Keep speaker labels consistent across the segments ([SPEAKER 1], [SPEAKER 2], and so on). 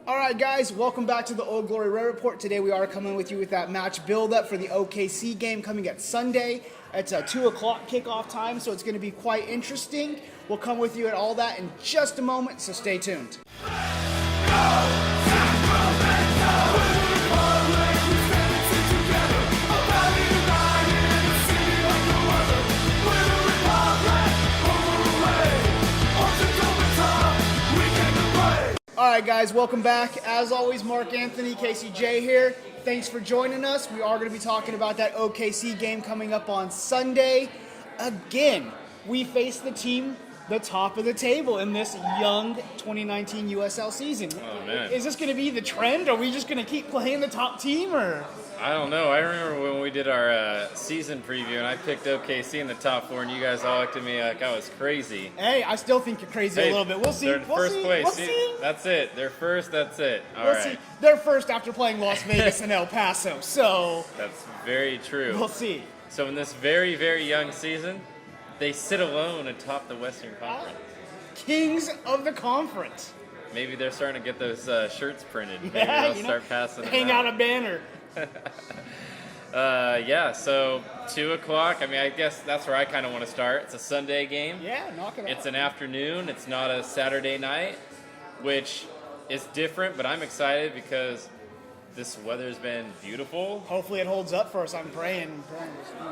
[SPEAKER 1] All right, guys, welcome back to the Old Glory Red Report. Today we are coming with you with that match build-up for the OKC game coming at Sunday. It's a 2 o'clock kickoff time, so it's going to be quite interesting. We'll come with you at all that in just a moment, so stay tuned. All right, guys, welcome back. As always, Marc Anthony, Kasey J here. Thanks for joining us. We are going to be talking about that OKC game coming up on Sunday. Again, we face the team, the top of the table in this young 2019 USL season.
[SPEAKER 2] Oh, man.
[SPEAKER 1] Is this going to be the trend? Are we just going to keep playing the top team, or?
[SPEAKER 2] I don't know. I remember when we did our season preview and I picked OKC in the top four and you guys all looked at me like I was crazy.
[SPEAKER 1] Hey, I still think you're crazy a little bit. We'll see.
[SPEAKER 2] They're in first place.
[SPEAKER 1] We'll see.
[SPEAKER 2] That's it. They're first. That's it. All
[SPEAKER 1] We'll
[SPEAKER 2] right.
[SPEAKER 1] see. They're first after playing Las Vegas and El Paso, so
[SPEAKER 2] That's very true.
[SPEAKER 1] we'll see.
[SPEAKER 2] So in this very, very young season, they sit alone atop the Western Conference.
[SPEAKER 1] Kings of the conference.
[SPEAKER 2] Maybe they're starting to get those shirts printed. Maybe
[SPEAKER 1] Yeah,
[SPEAKER 2] they'll start passing them
[SPEAKER 1] hang out a banner.
[SPEAKER 2] Yeah, so 2 o'clock. I mean, I guess that's where I kind of want to start. It's a Sunday game.
[SPEAKER 1] Yeah, knock it out.
[SPEAKER 2] It's an afternoon. It's not a Saturday night, which is different, but I'm excited because this weather's been beautiful.
[SPEAKER 1] Hopefully it holds up for us. I'm praying.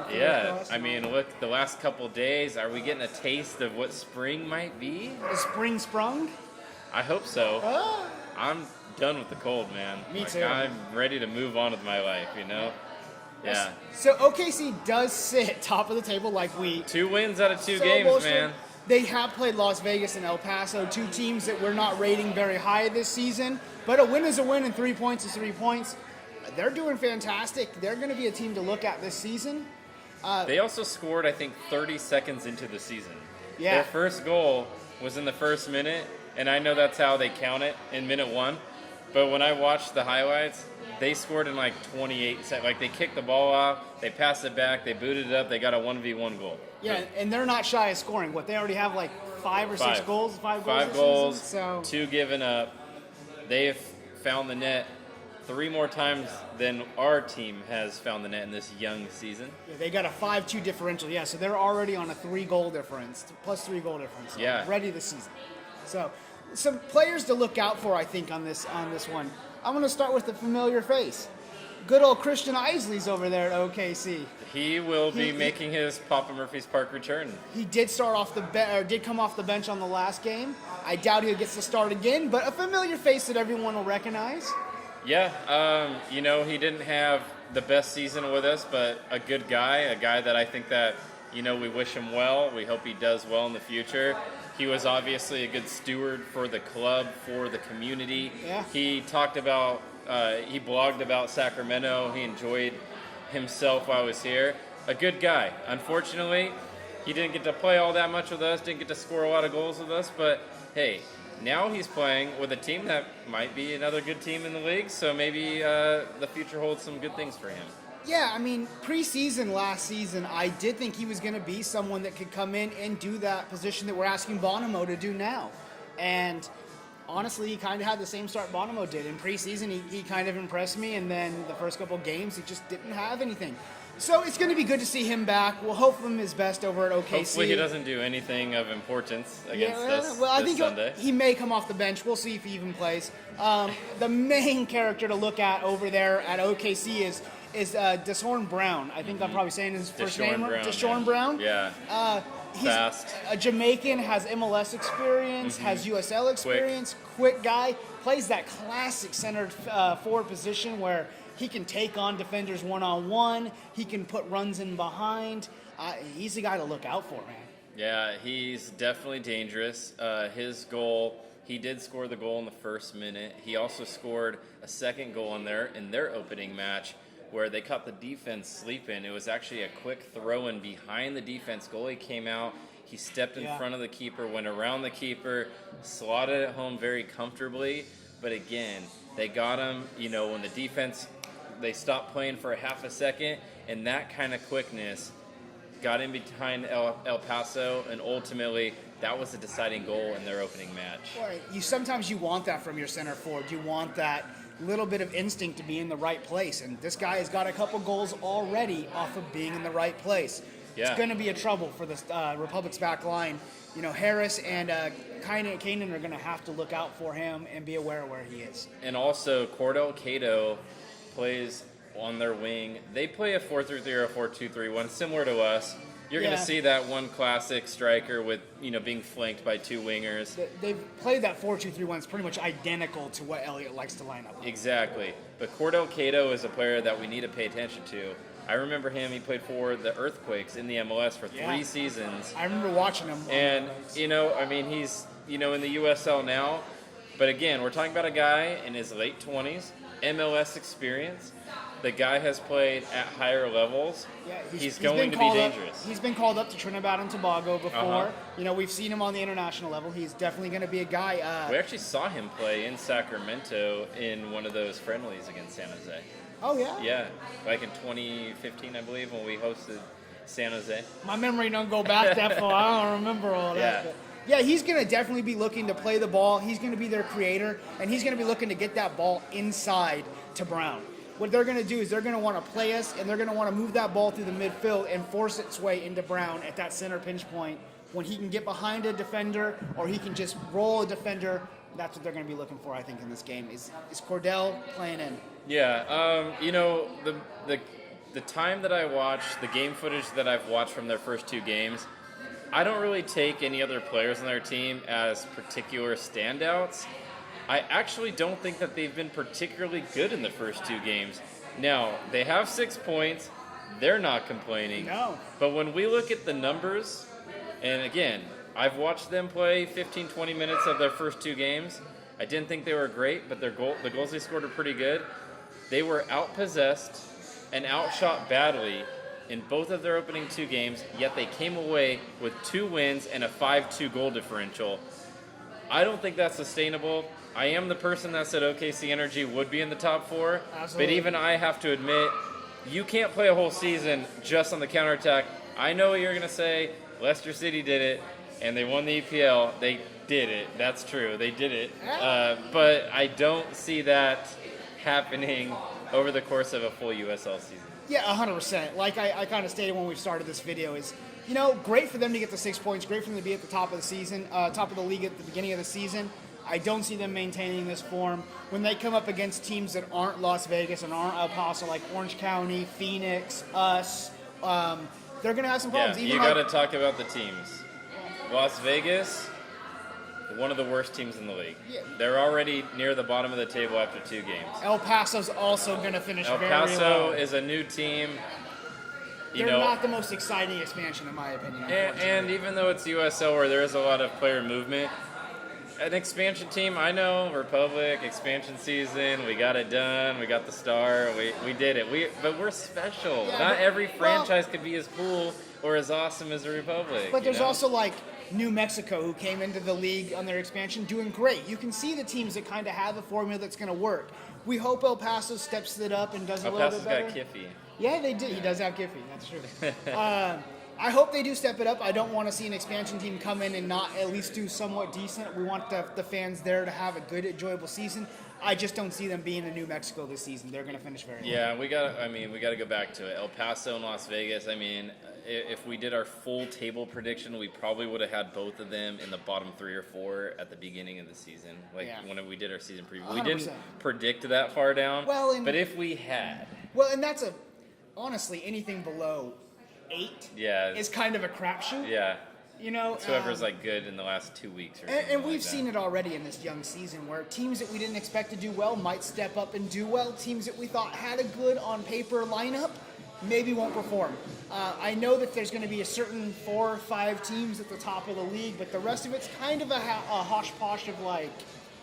[SPEAKER 2] Yeah, I mean, look, the last couple days, are we getting a taste of what spring might be?
[SPEAKER 1] The spring sprung?
[SPEAKER 2] I hope so.
[SPEAKER 1] Ah.
[SPEAKER 2] I'm done with the cold, man.
[SPEAKER 1] Me
[SPEAKER 2] Like,
[SPEAKER 1] too.
[SPEAKER 2] I'm ready to move on with my life, you know? Yeah.
[SPEAKER 1] So OKC does sit top of the table like we...
[SPEAKER 2] 2 wins out of 2
[SPEAKER 1] So
[SPEAKER 2] games,
[SPEAKER 1] bullshit.
[SPEAKER 2] man.
[SPEAKER 1] They have played Las Vegas and El Paso, 2 teams that we're not rating very high this season. But a win is a win and 3 points is 3 points. They're doing fantastic. They're going to be a team to look at this season.
[SPEAKER 2] They also scored, I think, 30 seconds into the season.
[SPEAKER 1] Yeah.
[SPEAKER 2] Their first goal was in the first minute, and I know that's how they count it in minute 1. But when I watched the highlights, they scored in like 28 seconds. Like, they kicked the ball off, they passed it back, they booted it up, they got a 1v1 goal.
[SPEAKER 1] Yeah, and they're not shy of scoring. What, they already have like 5 or 6 goals? 5 goals
[SPEAKER 2] 5
[SPEAKER 1] this
[SPEAKER 2] goals,
[SPEAKER 1] season? So
[SPEAKER 2] 2 given up. They have found the net 3 more times than our team has found the net in this young season.
[SPEAKER 1] yeah, they got a 5-2 differential. Yeah, so they're already on a 3-goal difference, plus 3 goal difference. So
[SPEAKER 2] Yeah.
[SPEAKER 1] ready this season. So some players to look out for, I think, on this one. I'm going to start with the familiar face. Good old Christian Isley's over there at OKC.
[SPEAKER 2] He will be
[SPEAKER 1] He-
[SPEAKER 2] making his Papa Murphy's Park return.
[SPEAKER 1] He did start off did come off the bench on the last game. I doubt he gets to start again, but a familiar face that everyone will recognize.
[SPEAKER 2] Yeah, you know, he didn't have the best season with us, but a good guy, a guy that I think that, you know, we wish him well. We hope he does well in the future. He was obviously a good steward for the club, for the community.
[SPEAKER 1] Yeah.
[SPEAKER 2] He talked about, he blogged about Sacramento. He enjoyed himself while I was here. A good guy. Unfortunately, he didn't get to play all that much with us, didn't get to score a lot of goals with us, but hey, now he's playing with a team that might be another good team in the league, so maybe the future holds some good things for him.
[SPEAKER 1] Yeah, I mean, preseason last season, I did think he was going to be someone that could come in and do that position that we're asking Bonomo to do now. And honestly, he kind of had the same start Bonomo did. In preseason, he kind of impressed me, and then the first couple of games, he just didn't have anything. So it's going to be good to see him back. We'll hope for him his best over at OKC.
[SPEAKER 2] Hopefully he doesn't do anything of importance against us
[SPEAKER 1] I
[SPEAKER 2] this
[SPEAKER 1] think
[SPEAKER 2] Sunday.
[SPEAKER 1] he may come off the bench. We'll see if he even plays. The main character to look at over there at OKC is Deshorn Brown. I think I'm probably saying his first name right. Deshorn Brown.
[SPEAKER 2] Yeah.
[SPEAKER 1] He's
[SPEAKER 2] Fast.
[SPEAKER 1] a Jamaican, has MLS experience, has USL experience, quick guy, plays that classic centered forward position where he can take on defenders one-on-one, he can put runs in behind. He's the guy to look out for, man.
[SPEAKER 2] Yeah, he's definitely dangerous. His goal, he did score the goal in the first minute. He also scored a second goal in their opening match where they caught the defense sleeping. It was actually a quick throw-in behind the defense. Goalie came out. He stepped in front of the keeper, went around the keeper, slotted it home very comfortably. But again, they got him, you know, when the defense, they stopped playing for a half a second, and that kind of quickness got in behind El Paso and ultimately that was the deciding goal in their opening match.
[SPEAKER 1] Well, sometimes you want that from your center forward. You want that little bit of instinct to be in the right place, and this guy has got a couple goals already off of being in the right place.
[SPEAKER 2] Yeah.
[SPEAKER 1] It's going to be a trouble for the Republic's back line. You know, Harris and Kanan are going to have to look out for him and be aware of where he is.
[SPEAKER 2] And also, Cordell Cato plays on their wing. They play a 4-3-3 or a 4-2-3-1, similar to us. You're going to see that one classic striker with, being flanked by two wingers.
[SPEAKER 1] They've played that 4-2-3-1. It's pretty much identical to what Elliott likes to line up.
[SPEAKER 2] Exactly. But Cordell Cato is a player that we need to pay attention to. I remember him. He played for the Earthquakes in the MLS for 3 seasons.
[SPEAKER 1] I remember watching him.
[SPEAKER 2] And, he's, in the USL now. But again, we're talking about a guy in his late 20s, MLS experience. The guy has played at higher levels. Yeah, he's going to be dangerous.
[SPEAKER 1] He's been called up to Trinidad and Tobago before. We've seen him on the international level. He's definitely going to be a guy.
[SPEAKER 2] We actually saw him play in Sacramento in one of those friendlies against San Jose.
[SPEAKER 1] Oh, yeah?
[SPEAKER 2] Yeah, like in 2015, I believe, when we hosted San Jose.
[SPEAKER 1] My memory don't go back that far. I don't remember all that. But yeah, he's going to definitely be looking to play the ball. He's going to be their creator, and he's going to be looking to get that ball inside to Brown. What they're going to do is they're going to want to play us, and they're going to want to move that ball through the midfield and force its way into Brown at that center pinch point when he can get behind a defender or he can just roll a defender. That's what they're going to be looking for, I think, in this game. Is Cordell playing in?
[SPEAKER 2] Yeah, the time that I watched, the game footage that I've watched from their first 2 games, I don't really take any other players on their team as particular standouts. I actually don't think that they've been particularly good in the first 2 games. Now, they have 6 points. They're not complaining.
[SPEAKER 1] No.
[SPEAKER 2] But when we look at the numbers, and again, I've watched them play 15, 20 minutes of their first 2 games. I didn't think they were great, but the goals they scored are pretty good. They were outpossessed and outshot badly in both of their opening 2 games, yet they came away with 2 wins and a 5-2 goal differential. I don't think that's sustainable. I am the person that said OKC Energy would be in the top 4,
[SPEAKER 1] Absolutely.
[SPEAKER 2] But even I have to admit, you can't play a whole season just on the counterattack. I know what you're going to say. Leicester City did it, and they won the EPL. They did it. That's true. They did it. But I don't see that happening over the course of a full USL season.
[SPEAKER 1] Yeah, 100%. Like I kind of stated when we started this video is, great for them to get the 6 points, great for them to be at the top of the season, top of the league at the beginning of the season. I don't see them maintaining this form. When they come up against teams that aren't Las Vegas and aren't El Paso, like Orange County, Phoenix, us, they're going to have some problems.
[SPEAKER 2] Yeah, you got to talk about the teams. Las Vegas, one of the worst teams in the league. Yeah. They're already near the bottom of the table after 2 games.
[SPEAKER 1] El Paso's also going to finish very low.
[SPEAKER 2] El Paso is a new team.
[SPEAKER 1] They're not the most exciting expansion, in my opinion.
[SPEAKER 2] And even though it's USL where there is a lot of player movement, an expansion team, I know, Republic, expansion season, we got it done, we got the star, we did it. But we're special.
[SPEAKER 1] Yeah,
[SPEAKER 2] Not every franchise could be as cool or as awesome as the Republic.
[SPEAKER 1] But there's also like New Mexico, who came into the league on their expansion doing great. You can see the teams that kind of have a formula that's going to work. We hope El Paso steps it up and does a little bit better.
[SPEAKER 2] El Paso's got Kiffy.
[SPEAKER 1] Yeah, they did. He does have Kiffy. That's true. I hope they do step it up. I don't want to see an expansion team come in and not at least do somewhat decent. We want the fans there to have a good, enjoyable season. I just don't see them being in New Mexico this season. They're going to finish very well.
[SPEAKER 2] Yeah, we got to go back to it. El Paso and Las Vegas. If we did our full table prediction, we probably would have had both of them in the bottom 3 or 4 at the beginning of the season. When we did our season preview. 100%. We didn't predict that far down. But if we had.
[SPEAKER 1] Well, and that's honestly, anything below 8 is kind of a crapshoot.
[SPEAKER 2] Yeah.
[SPEAKER 1] It's
[SPEAKER 2] whoever's good in the last 2 weeks.
[SPEAKER 1] And we've seen it already in this young season where teams that we didn't expect to do well might step up and do well. Teams that we thought had a good on paper lineup maybe won't perform. I know that there's going to be a certain 4 or 5 teams at the top of the league, but the rest of it's kind of a hosh-posh of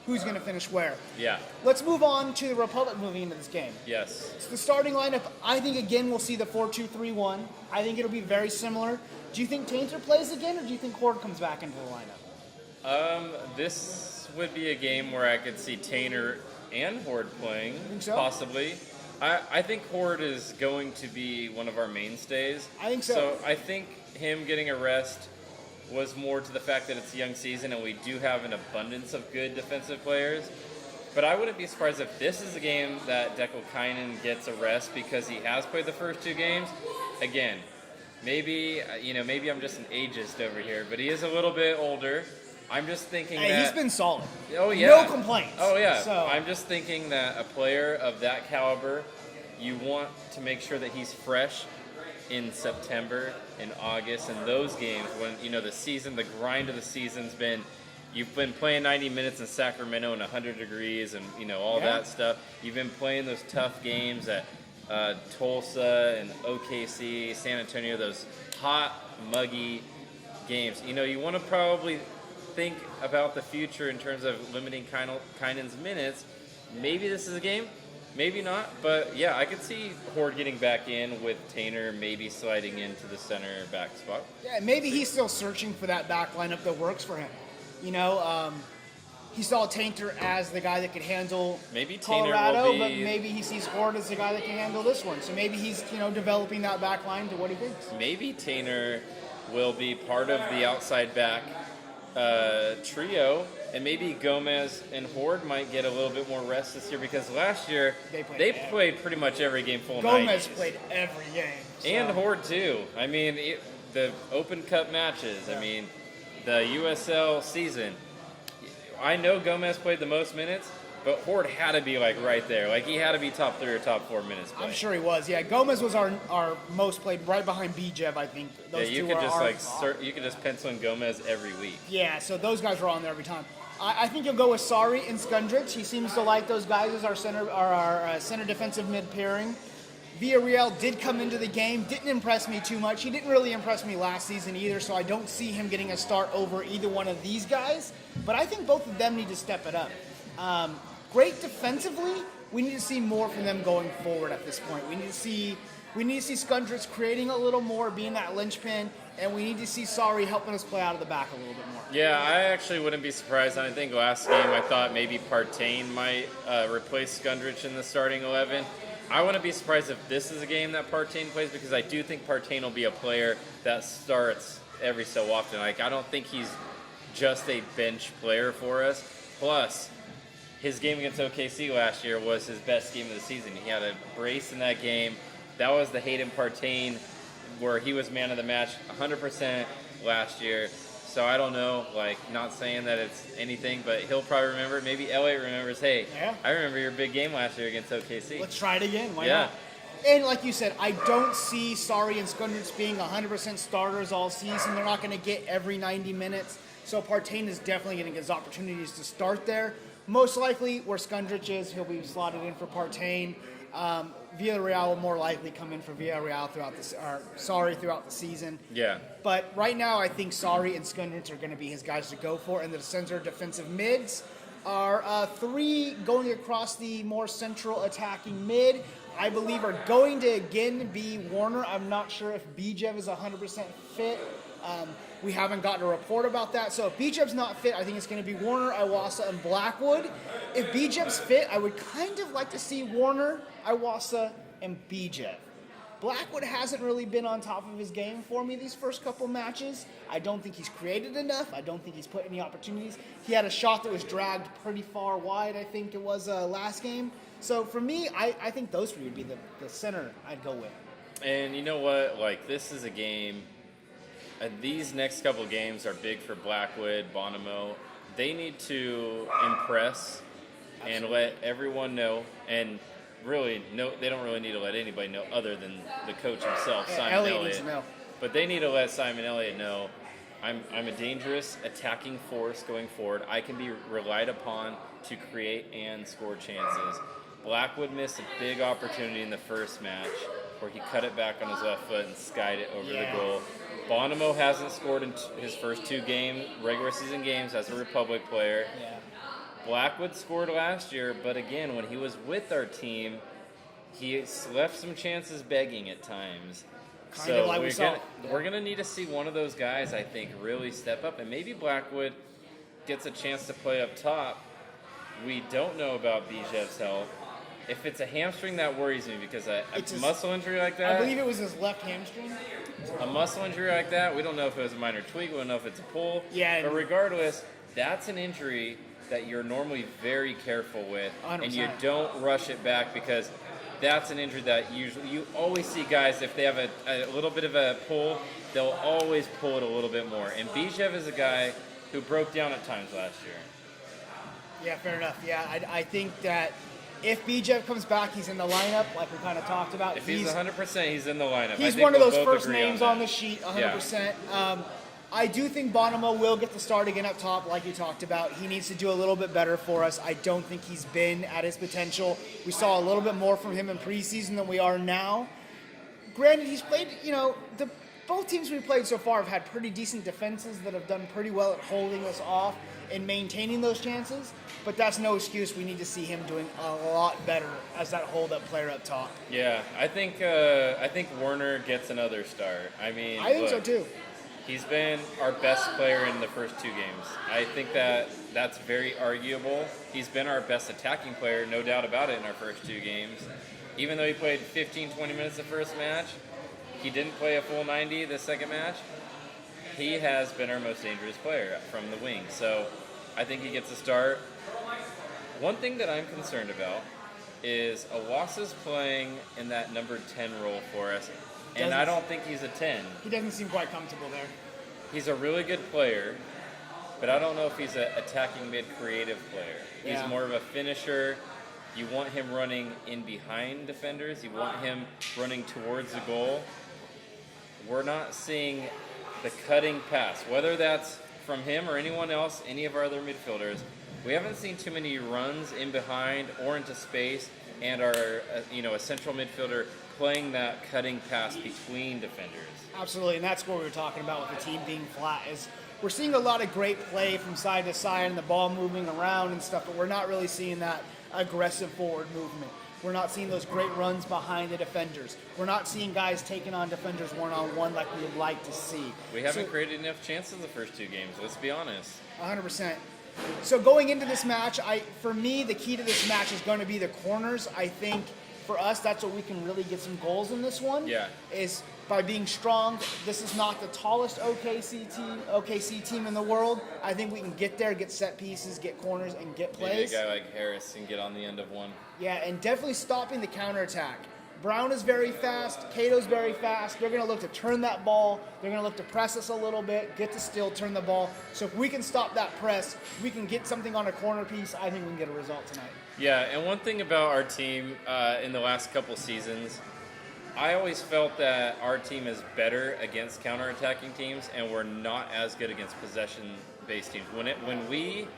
[SPEAKER 1] who's going to finish where.
[SPEAKER 2] Yeah.
[SPEAKER 1] Let's move on to the Republic moving into this game.
[SPEAKER 2] Yes.
[SPEAKER 1] So the starting lineup, I think, again, we'll see the 4-2-3-1. I think it'll be very similar. Do you think Tainter plays again, or do you think Horde comes back into the lineup?
[SPEAKER 2] This would be a game where I could see Tainter and Horde playing,
[SPEAKER 1] think so?
[SPEAKER 2] possibly. I think Horde is going to be one of our mainstays.
[SPEAKER 1] I think so.
[SPEAKER 2] So I think him getting a rest was more to the fact that it's a young season and we do have an abundance of good defensive players. But I wouldn't be surprised if this is a game that Deckelkainen gets a rest because he has played the first 2 games. Again, maybe I'm just an ageist over here, but he is a little bit older. I'm just thinking that
[SPEAKER 1] he's been solid.
[SPEAKER 2] Oh yeah,
[SPEAKER 1] no complaints.
[SPEAKER 2] Oh yeah.
[SPEAKER 1] So
[SPEAKER 2] I'm just thinking that a player of that caliber, you want to make sure that he's fresh in September and August and those games when the grind of the season's been. You've been playing 90 minutes in Sacramento in 100 degrees and all that stuff. You've been playing those tough games at Tulsa and OKC, San Antonio, those hot, muggy games. You want to probably think about the future in terms of limiting Kainen's minutes. Maybe this is a game, maybe not. But yeah, I could see Horde getting back in with Tainer maybe sliding into the center back spot.
[SPEAKER 1] Yeah, maybe he's still searching for that back lineup that works for him. He saw Tainter as the guy that could handle
[SPEAKER 2] maybe
[SPEAKER 1] Colorado, but maybe he sees Horde as the guy that can handle this one. So maybe he's developing that back line to what he thinks.
[SPEAKER 2] Maybe Tainer will be part of the outside back trio, and maybe Gomez and Horde might get a little bit more rest this year because last year they played pretty much every game full night.
[SPEAKER 1] Gomez played every game. So.
[SPEAKER 2] And Horde too. I mean, the Open Cup matches. Yeah. I mean, the USL season. I know Gomez played the most minutes, but Horde had to be right there. He had to be top 3 or top 4 minutes played.
[SPEAKER 1] I'm sure he was. Yeah, Gomez was our most played, right behind Bijev, I think. Those
[SPEAKER 2] you
[SPEAKER 1] two
[SPEAKER 2] could you could just pencil in Gomez every week.
[SPEAKER 1] Yeah, so those guys were on there every time. I think you'll go with Sari and Skundrich. He seems to like those guys as our center defensive mid pairing. Villarreal did come into the game, didn't impress me too much. He didn't really impress me last season either, so I don't see him getting a start over either one of these guys. But I think both of them need to step it up. Great defensively. We need to see more from them going forward at this point. We need to see Skundrich creating a little more, being that linchpin, and we need to see Sari helping us play out of the back a little bit more.
[SPEAKER 2] Yeah, I actually wouldn't be surprised. I think last game I thought maybe Partain might replace Skundrich in the starting 11. I wouldn't be surprised if this is a game that Partain plays because I do think Partain will be a player that starts every so often. I don't think he's just a bench player for us. Plus, his game against OKC last year was his best game of the season. He had a brace in that game. That was the Hayden Partain where he was man of the match 100% last year. So I don't know, not saying that it's anything, but he'll probably remember. Maybe Elliott remembers, hey,
[SPEAKER 1] yeah.
[SPEAKER 2] I remember your big game last year against OKC.
[SPEAKER 1] Let's try it again. Why not? And like you said, I don't see Sari and Skundrich being 100% starters all season. They're not going to get every 90 minutes. So Partain is definitely going to get his opportunities to start there. Most likely, where Skundrich is, he'll be slotted in for Partain. Villarreal will more likely come in for Villarreal throughout the season.
[SPEAKER 2] Yeah.
[SPEAKER 1] But right now, I think Sari and Skundrich are going to be his guys to go for, and the center defensive mids are 3 going across the more central attacking mid. I believe are going to again be Warner. I'm not sure if Bijev is 100% fit. We haven't gotten a report about that. So if Bijev's not fit, I think it's going to be Warner, Iwasa, and Blackwood. If Bijev's fit, I would kind of like to see Warner, Iwasa, and Bijev. Blackwood hasn't really been on top of his game for me these first couple matches. I don't think he's created enough. I don't think he's put any opportunities. He had a shot that was dragged pretty far wide, I think it was last game. So for me, I think those 3 would be the center I'd go with.
[SPEAKER 2] And you know what? This is a game. These next couple games are big for Blackwood, Bonomo. They need to impress and let everyone know. And really, they don't really need to let anybody know other than the coach himself, Simon Elliott.
[SPEAKER 1] Needs to know.
[SPEAKER 2] But they need to let Simon Elliott know, I'm a dangerous attacking force going forward. I can be relied upon to create and score chances. Blackwood missed a big opportunity in the first match where he cut it back on his left foot and skied it over the goal. Bonomo hasn't scored in his first 2 regular season games as a Republic player.
[SPEAKER 1] Yeah.
[SPEAKER 2] Blackwood scored last year, but again, when he was with our team, he left some chances begging at times. We're going to need to see one of those guys, I think, really step up. And maybe Blackwood gets a chance to play up top. We don't know about Bijev's health. If it's a hamstring, that worries me because a
[SPEAKER 1] It's
[SPEAKER 2] muscle injury like that.
[SPEAKER 1] I believe it was his left hamstring.
[SPEAKER 2] A muscle injury like that, we don't know if it was a minor tweak, we don't know if it's a pull.
[SPEAKER 1] Yeah,
[SPEAKER 2] But regardless, that's an injury that you're normally very careful with,
[SPEAKER 1] 100%.
[SPEAKER 2] and you don't rush it back because that's an injury that usually you always see guys, if they have a little bit of a pull, they'll always pull it a little bit more. And Bijev is a guy who broke down at times last year.
[SPEAKER 1] Yeah, fair enough. Yeah, I think that if Bijev comes back, he's in the lineup, like we kind of talked about.
[SPEAKER 2] If he's 100%, he's in the lineup. I
[SPEAKER 1] He's
[SPEAKER 2] think
[SPEAKER 1] one of
[SPEAKER 2] we'll
[SPEAKER 1] those
[SPEAKER 2] both
[SPEAKER 1] first
[SPEAKER 2] agree
[SPEAKER 1] names
[SPEAKER 2] on
[SPEAKER 1] on
[SPEAKER 2] that.
[SPEAKER 1] the sheet, 100%. I do think Bonomo will get the start again up top, like you talked about. He needs to do a little bit better for us. I don't think he's been at his potential. We saw a little bit more from him in preseason than we are now. Granted, he's played, both teams we played so far have had pretty decent defenses that have done pretty well at holding us off and maintaining those chances, but that's no excuse. We need to see him doing a lot better as that hold-up player up top.
[SPEAKER 2] Yeah, I think Werner gets another start. I mean,
[SPEAKER 1] I think so too.
[SPEAKER 2] He's been our best player in the first 2 games. I think that's very arguable. He's been our best attacking player, no doubt about it, in our first 2 games. Even though he played 15, 20 minutes the first match, he didn't play a full 90 the second match. He has been our most dangerous player from the wing. So I think he gets a start. One thing that I'm concerned about is Awasa's playing in that number 10 role for us. And I don't think he's a 10.
[SPEAKER 1] He doesn't seem quite comfortable there.
[SPEAKER 2] He's a really good player, but I don't know if he's an attacking mid creative player.
[SPEAKER 1] Yeah.
[SPEAKER 2] He's more of a finisher. You want him running in behind defenders. You want him running towards the goal. We're not seeing the cutting pass, whether that's from him or anyone else, any of our other midfielders. We haven't seen too many runs in behind or into space, and our a central midfielder playing that cutting pass between defenders.
[SPEAKER 1] Absolutely, and that's what we were talking about with the team being flat. Is we're seeing a lot of great play from side to side and the ball moving around and stuff, but we're not really seeing that aggressive forward movement. We're not seeing those great runs behind the defenders. We're not seeing guys taking on defenders one-on-one like we would like to see.
[SPEAKER 2] We haven't created enough chances the first 2 games, let's be honest.
[SPEAKER 1] 100%. So going into this match, for me, the key to this match is going to be the corners. I think for us, that's what we can really get some goals in this one.
[SPEAKER 2] Yeah.
[SPEAKER 1] Is by being strong. This is not the tallest OKC team in the world. I think we can get there, get set pieces, get corners, and get plays.
[SPEAKER 2] Maybe a guy like Harris can get on the end of one.
[SPEAKER 1] Yeah, and definitely stopping the counterattack. Brown is very fast. Cato's very fast. They're going to look to turn that ball. They're going to look to press us a little bit, get to still, turn the ball. So if we can stop that press, we can get something on a corner piece, I think we can get a result tonight.
[SPEAKER 2] Yeah, and one thing about our team in the last couple seasons, I always felt that our team is better against counterattacking teams, and we're not as good against possession-based teams. When we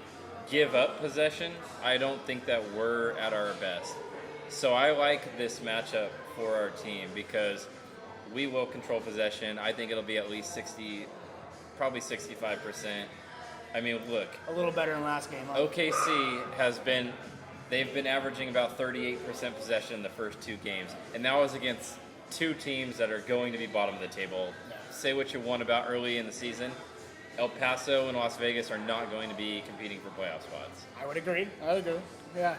[SPEAKER 2] give up possession, I don't think that we're at our best. So I like this matchup for our team because we will control possession. I think it'll be at least 60, probably 65%. I mean, look.
[SPEAKER 1] A little better than last game. Huh?
[SPEAKER 2] OKC they've been averaging about 38% possession in the first 2 games. And that was against 2 teams that are going to be bottom of the table. Say what you want about early in the season. El Paso and Las Vegas are not going to be competing for playoff spots.
[SPEAKER 1] I would agree. Yeah.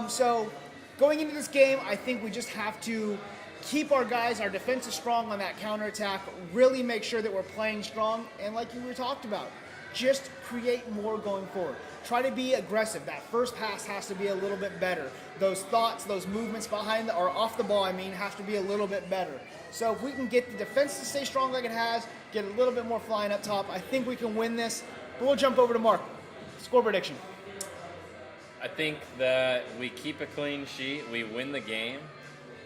[SPEAKER 1] So going into this game, I think we just have to keep our defense is strong on that counterattack, really make sure that we're playing strong, and like you were talked about, just create more going forward. Try to be aggressive. That first pass has to be a little bit better. Those thoughts, those movements or off the ball, have to be a little bit better. So if we can get the defense to stay strong like it has, get a little bit more flying up top, I think we can win this. But we'll jump over to Mark. Score prediction.
[SPEAKER 2] I think that we keep a clean sheet, we win the game,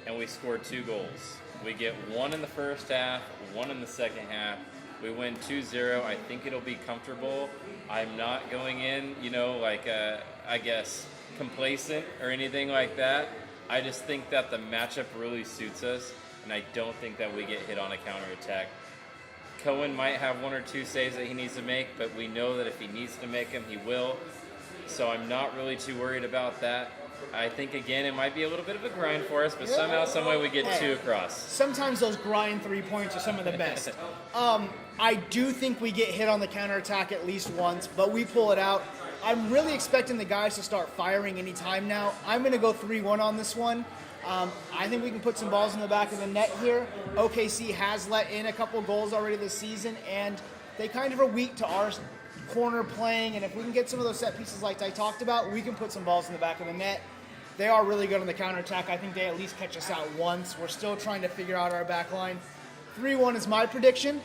[SPEAKER 2] and we score 2 goals. We get 1 in the first half, 1 in the second half. We win 2-0. I think it'll be comfortable. I'm not going in, I guess, complacent or anything like that. I just think that the matchup really suits us, and I don't think that we get hit on a counterattack. Cohen might have 1 or 2 saves that he needs to make, but we know that if he needs to make them, he will. So I'm not really too worried about that. I think, again, it might be a little bit of a grind for us, but somehow, some way we get 2 across.
[SPEAKER 1] Sometimes those grind 3 points are some of the best. I do think we get hit on the counterattack at least once, but we pull it out. I'm really expecting the guys to start firing any time now. I'm going to go 3-1 on this one. I think we can put some balls in the back of the net here. OKC has let in a couple goals already this season, and they kind of are weak to our corner playing. And if we can get some of those set pieces like I talked about, we can put some balls in the back of the net. They are really good on the counterattack. I think they at least catch us out once. We're still trying to figure out our back line. 3-1 is my prediction.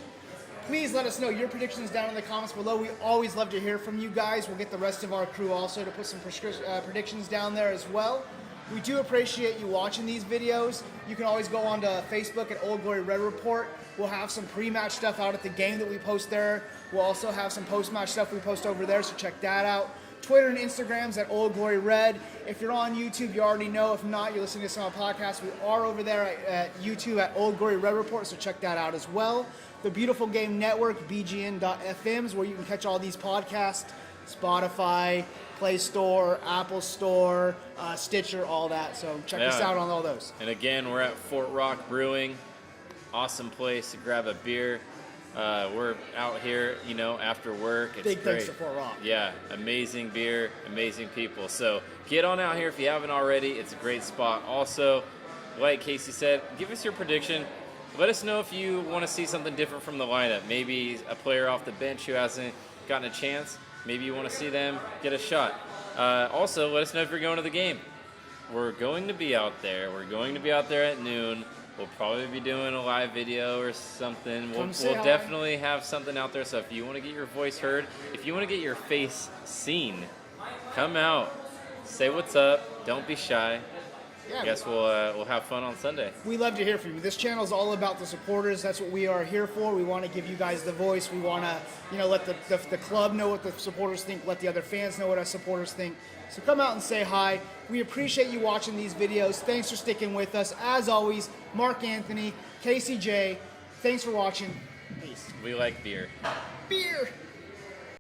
[SPEAKER 1] Please let us know your predictions down in the comments below. We always love to hear from you guys. We'll get the rest of our crew also to put some predictions down there as well. We do appreciate you watching these videos. You can always go on to Facebook at Old Glory Red Report. We'll have some pre-match stuff out at the game that we post there. We'll also have some post-match stuff we post over there, so check that out. Twitter and Instagram's at Old Glory Red. If you're on YouTube, you already know. If not, you're listening to some of our podcasts. We are over there at YouTube at Old Glory Red Report, so check that out as well. The Beautiful Game Network, bgn.fm, is where you can catch all these podcasts. Spotify, Play Store, Apple Store, Stitcher, all that. So check us out on all those.
[SPEAKER 2] And again, we're at Fort Rock Brewing. Awesome place to grab a beer. We're out here, after work. It's
[SPEAKER 1] Big
[SPEAKER 2] great.
[SPEAKER 1] Thanks to Fort Rock.
[SPEAKER 2] Yeah, amazing beer, amazing people. So get on out here if you haven't already. It's a great spot. Also, like Kasey said, give us your prediction. Let us know if you want to see something different from the lineup. Maybe a player off the bench who hasn't gotten a chance. Maybe you want to see them get a shot. Also, let us know if you're going to the game. We're going to be out there. We're going to be out there at noon. We'll probably be doing a live video or something. We'll definitely have something out there. So if you want to get your voice heard, if you want to get your face seen, come out. Say what's up. Don't be shy.
[SPEAKER 1] Yeah,
[SPEAKER 2] I guess we'll have fun on Sunday.
[SPEAKER 1] We love to hear from you. This channel is all about the supporters. That's what we are here for. We want to give you guys the voice. We want to, let the club know what the supporters think. Let the other fans know what our supporters think. So come out and say hi. We appreciate you watching these videos. Thanks for sticking with us. As always, Mark Anthony, Kasey J. Thanks for watching. Peace.
[SPEAKER 2] We like beer.
[SPEAKER 1] Beer.